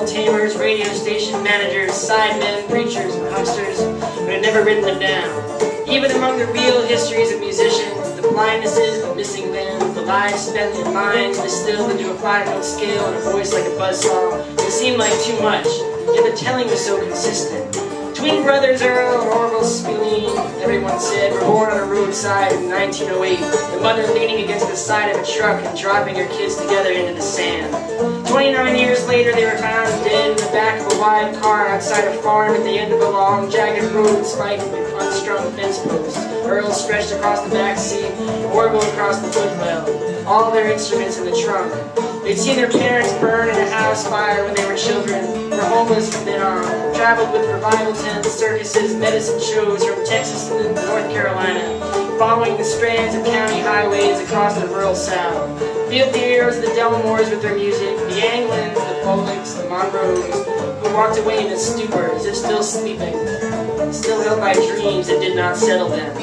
tamers, radio station managers, sidemen, preachers, and hucksters, but had never written them down. Even among the real histories of musicians, the blindnesses, the missing limbs, the lives spent in minds distilled into a 5-note scale and a voice like a buzzsaw, it seemed like too much, yet the telling was so consistent. Twin brothers Earl and Orville Spleen, everyone said, were born on a roadside in 1908, the mother leaning against the side of a truck and dropping her kids together into the sand. 29 years later, they were found dead in the back of a wide car outside a farm at the end of a long, jagged road spiked with unstrung fence posts. Earl stretched across the back seat, Orville across the footwell, all their instruments in the trunk. They'd seen their parents burn in a house fire when they were children, were homeless from then on, traveled with revival tents, circuses, medicine shows from Texas to North Carolina, following the strands of county highways across the rural South. Filled the ears of the Delmores with their music, the Anglins, the Policks, the Monroes, who walked away in a stupor as if still sleeping, still held by dreams that did not settle them.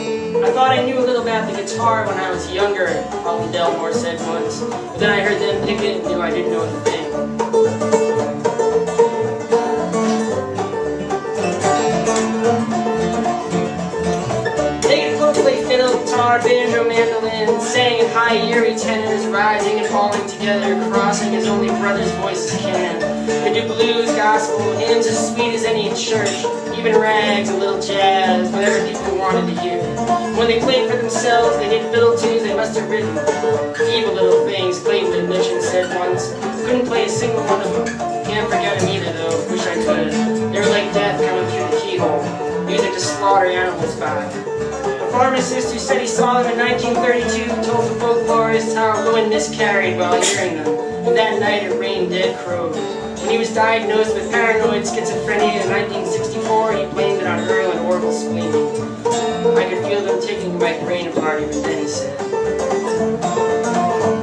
I thought I knew a little about the guitar when I was younger, Alton Delmore said once, but then I heard them pick it and knew I didn't know a thing. They could play fiddle, guitar, banjo, mandolin, sang in high eerie tenors, rising and falling together, crossing as only brothers' voices can. They do blues, gospel, hymns as sweet as any in church, even rags, a little jazz, whatever people wanted to hear. When they played for themselves, they did fiddle tunes they must have written. Evil little things, Clayton admission said once. Couldn't play a single one of them. Can't forget them either, though. Wish I could. They were like death coming through the keyhole. Music to slaughter animals by. A pharmacist who said he saw them in 1932 told the folklorists how a woman miscarried while hearing them. And that night it rained dead crows. When he was diagnosed with paranoid schizophrenia in 1964, he blamed it on Earl and Orville Spleen. I could feel them taking my brain apart even then, he said.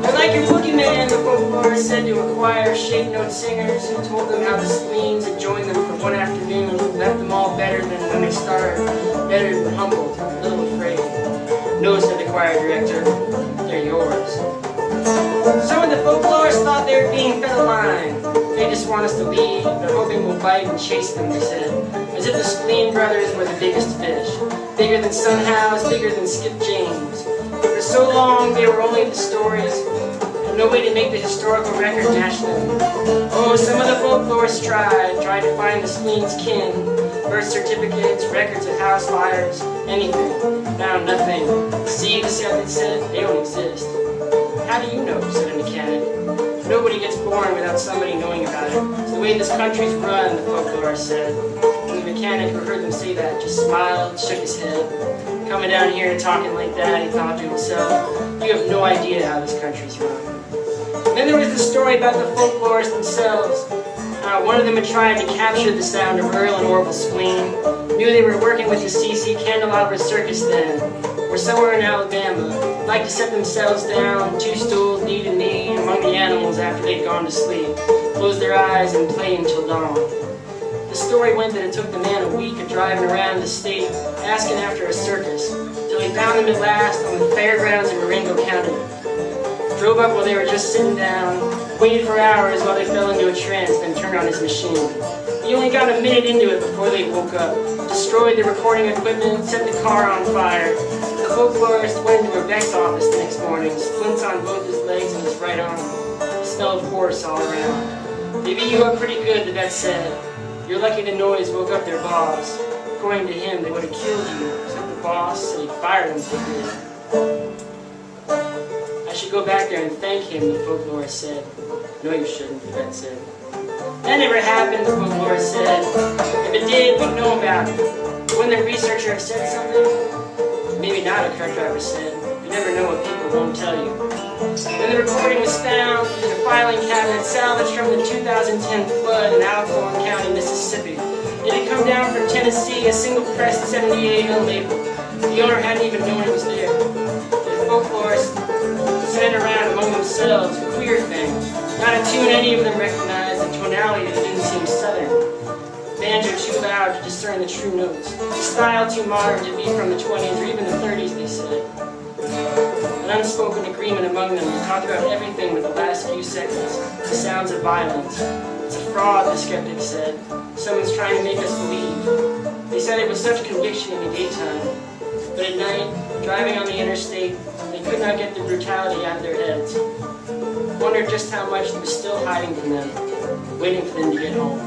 They're like your boogeyman, the folklorist said to a choir of shape-note singers who told them how the Spleens had joined them for one afternoon, left them all better than when they started, better than humbled, a little afraid. No, said the choir director, they're yours. Some of the folklorists thought they were being fed a line. They just want us to leave, they're hoping we'll bite and chase them, they said. As if the Spleen Brothers were the biggest fish. Bigger than Sunhouse, bigger than Skip James. For so long, they were only the stories, and no way to make the historical record match them. Oh, some of the folklorists tried to find the Spleen's kin. Birth certificates, records of house fires, anything. Found nothing. See, the Celtic said, they don't exist. How do you know, said a mechanic. Nobody gets born without somebody knowing about it. It's the way this country's run, the folklorist said. And the mechanic who heard them say that just smiled, shook his head. Coming down here and talking like that, he thought to himself, you have no idea how this country's run. And then there was the story about the folklorists themselves. One of them had tried to capture the sound of Earl and Orville Spleen. Knew they were working with the C.C. Candelabra Circus then, or somewhere in Alabama. Liked to set themselves down, 2 stools, knee to knee, among the animals after they'd gone to sleep. Close their eyes and play until dawn. The story went that it took the man a week of driving around the state, asking after a circus, till he found him at last on the fairgrounds in Marengo County. Drove up while they were just sitting down, waited for hours while they fell into a trance, then turned on his machine. He only got a minute into it before they woke up, destroyed the recording equipment, set the car on fire. The folklorist went into Rebecca's office the next morning, splints on both his legs and his right arm. The smell of horse all around. They beat you up pretty good, the vet said. You're lucky the noise woke up their boss. According to him, they would have killed you, except the boss said he'd fired them if they did. I should go back there and thank him, the folklorist said. No, you shouldn't, the vet said. That never happened, the folklorist said. If it did, we'd know about it. Wouldn't the researcher have said something? Maybe not, a truck driver said. You never know what people won't tell you. When the recording was found in a filing cabinet salvaged from the 2010 flood in Alcorn County, Mississippi. It had come down from Tennessee, a single-pressed 78 label. The owner hadn't even known it was there. The folklorists sent it around among themselves, a queer thing. Not a tune any of them recognized, a tonality that didn't seem southern. Banjo too loud to discern the true notes. The style too modern to be from the 20s or even the 30s, they said. An unspoken agreement among them to talk about everything with the last few seconds. The sounds of violence. It's a fraud, the skeptics said. Someone's trying to make us believe. They said it with such conviction in the daytime, but at night, driving on the interstate, they could not get the brutality out of their heads. Wondered just how much was still hiding from them, waiting for them to get home.